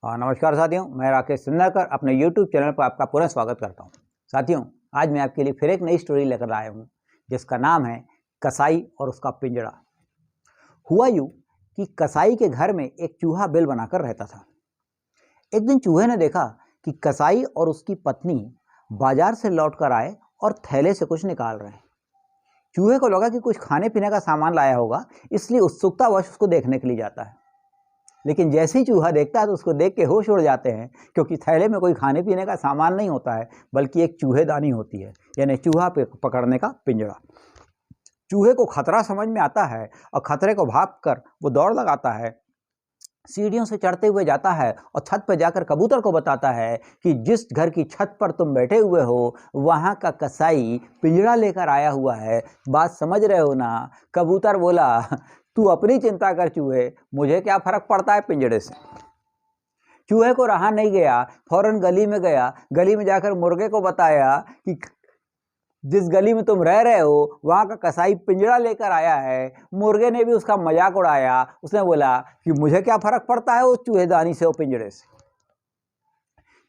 नमस्कार साथियों, मैं राकेश सिन्नाकर अपने YouTube चैनल पर आपका पुनः स्वागत करता हूं। साथियों, आज मैं आपके लिए फिर एक नई स्टोरी लेकर आया हूं जिसका नाम है कसाई और उसका पिंजड़ा। हुआ यूं कि कसाई के घर में एक चूहा बिल बनाकर रहता था। एक दिन चूहे ने देखा कि कसाई और उसकी पत्नी बाजार से लौटकर आए और थैले से कुछ निकाल रहे हैं। चूहे को लगा कि कुछ खाने पीने का सामान लाया होगा, इसलिए उत्सुकतावश उसको देखने के लिए जाता है। लेकिन जैसे ही चूहा देखता है तो उसको देख के होश उड़ जाते हैं, क्योंकि थैले में कोई खाने पीने का सामान नहीं होता है, बल्कि एक चूहेदानी होती है, यानी चूहा पकड़ने का पिंजड़ा। चूहे को खतरा समझ में आता है और खतरे को भांपकर वो दौड़ लगाता है, सीढ़ियों से चढ़ते हुए जाता है और छत पर जाकर कबूतर को बताता है कि जिस घर की छत पर तुम बैठे हुए हो वहाँ का कसाई पिंजड़ा लेकर आया हुआ है। बात समझ रहे हो ना? कबूतर बोला, तू अपनी चिंता कर चूहे, मुझे क्या फर्क पड़ता है पिंजड़े से। चूहे को रहा नहीं गया, फौरन गली में गया। गली में जाकर मुर्गे को बताया कि जिस गली में तुम रह रहे हो वहाँ का कसाई पिंजड़ा लेकर आया है। मुर्गे ने भी उसका मजाक उड़ाया। उसने बोला कि मुझे क्या फर्क पड़ता है उस चूहेदानी से, वो पिंजड़े से।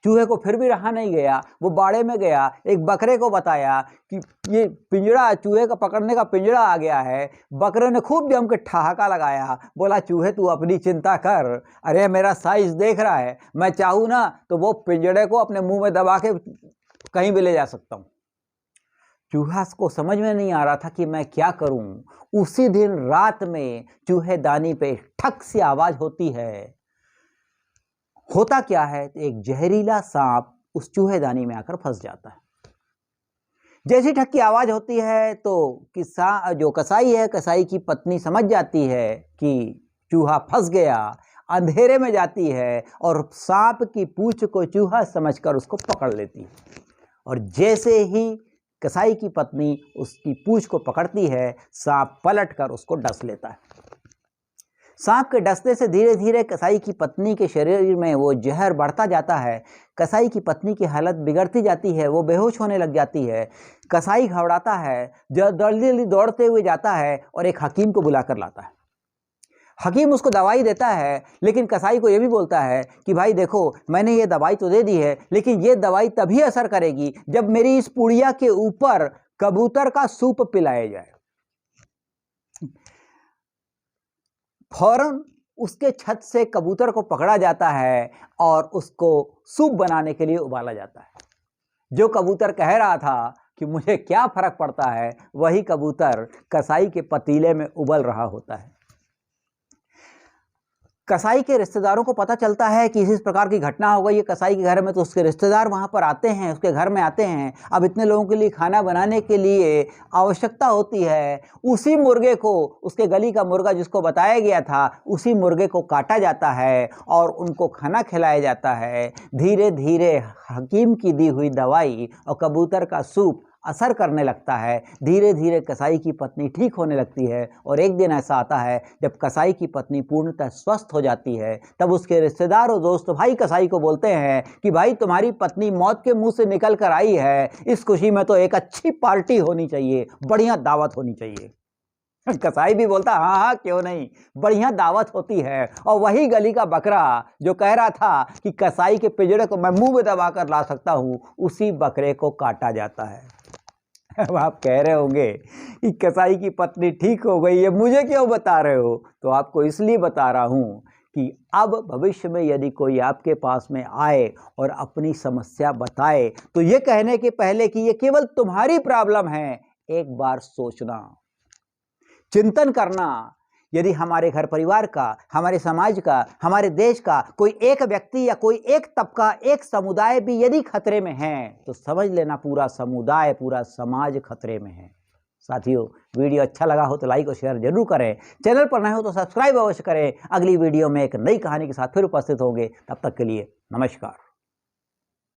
चूहे को फिर भी रहा नहीं गया, वो बाड़े में गया, एक बकरे को बताया कि ये पिंजड़ा, चूहे का पकड़ने का पिंजड़ा आ गया है। बकरे ने खूब जम के ठहाका लगाया, बोला, चूहे तू अपनी चिंता कर, अरे मेरा साइज देख रहा है, मैं चाहूँ ना तो वो पिंजड़े को अपने मुंह में दबा के कहीं भी ले जा सकता हूँ। चूहा को समझ में नहीं आ रहा था कि मैं क्या करूं। उसी दिन रात में चूहेदानी पे ठक सी आवाज होती है। होता क्या है, एक जहरीला सांप उस चूहेदानी में आकर फंस जाता है। जैसी ठक की आवाज होती है तो जो कसाई है, कसाई की पत्नी समझ जाती है कि चूहा फंस गया। अंधेरे में जाती है और सांप की पूंछ को चूहा समझकर उसको पकड़ लेती है। और जैसे ही कसाई की पत्नी उसकी पूंछ को पकड़ती है, सांप पलटकर उसको डस लेता है। सांप के डसने से धीरे धीरे कसाई की पत्नी के शरीर में वो जहर बढ़ता जाता है। कसाई की पत्नी की हालत बिगड़ती जाती है, वो बेहोश होने लग जाती है। कसाई घबराता है, जल्दी दौड़ते हुए जाता है और एक हकीम को बुलाकर लाता है। हकीम उसको दवाई देता है, लेकिन कसाई को यह भी बोलता है कि भाई देखो, मैंने ये दवाई तो दे दी है, लेकिन ये दवाई तभी असर करेगी जब मेरी इस पुड़िया के ऊपर कबूतर का सूप पिलाया जाए। फौरन उसके छत से कबूतर को पकड़ा जाता है और उसको सूप बनाने के लिए उबाला जाता है। जो कबूतर कह रहा था कि मुझे क्या फर्क पड़ता है, वही कबूतर कसाई के पतीले में उबल रहा होता है। कसाई के रिश्तेदारों को पता चलता है कि इस प्रकार की घटना हो गई है कसाई के घर में, तो उसके रिश्तेदार वहां पर आते हैं, उसके घर में आते हैं। अब इतने लोगों के लिए खाना बनाने के लिए आवश्यकता होती है। उसी मुर्गे को, उसके गली का मुर्गा जिसको बताया गया था, उसी मुर्गे को काटा जाता है और उनको खाना खिलाया जाता है। धीरे धीरे हकीम की दी हुई दवाई और कबूतर का सूप असर करने लगता है। धीरे धीरे कसाई की पत्नी ठीक होने लगती है और एक दिन ऐसा आता है जब कसाई की पत्नी पूर्णतः स्वस्थ हो जाती है। तब उसके रिश्तेदार और दोस्त भाई कसाई को बोलते हैं कि भाई तुम्हारी पत्नी मौत के मुंह से निकल कर आई है, इस खुशी में तो एक अच्छी पार्टी होनी चाहिए, बढ़िया दावत होनी चाहिए। कसाई भी बोलता, हाँ हाँ क्यों नहीं, बढ़िया दावत होती है। और वही गली का बकरा जो कह रहा था कि कसाई के पिंजड़े को मैं मुंह में दबा कर ला सकता हूँ, उसी बकरे को काटा जाता है। अब आप कह रहे होंगे कि कसाई की पत्नी ठीक हो गई है, मुझे क्यों बता रहे हो? तो आपको इसलिए बता रहा हूं कि अब भविष्य में यदि कोई आपके पास में आए और अपनी समस्या बताए, तो ये कहने के पहले कि ये केवल तुम्हारी प्रॉब्लम है, एक बार सोचना, चिंतन करना। यदि हमारे घर परिवार का, हमारे समाज का, हमारे देश का कोई एक व्यक्ति या कोई एक तबका, एक समुदाय भी यदि खतरे में है, तो समझ लेना पूरा समुदाय, पूरा समाज खतरे में है। साथियों, वीडियो अच्छा लगा हो तो लाइक और शेयर जरूर करें। चैनल पर नए हो तो सब्सक्राइब अवश्य करें। अगली वीडियो में एक नई कहानी के साथ फिर उपस्थित होंगे। तब तक के लिए नमस्कार।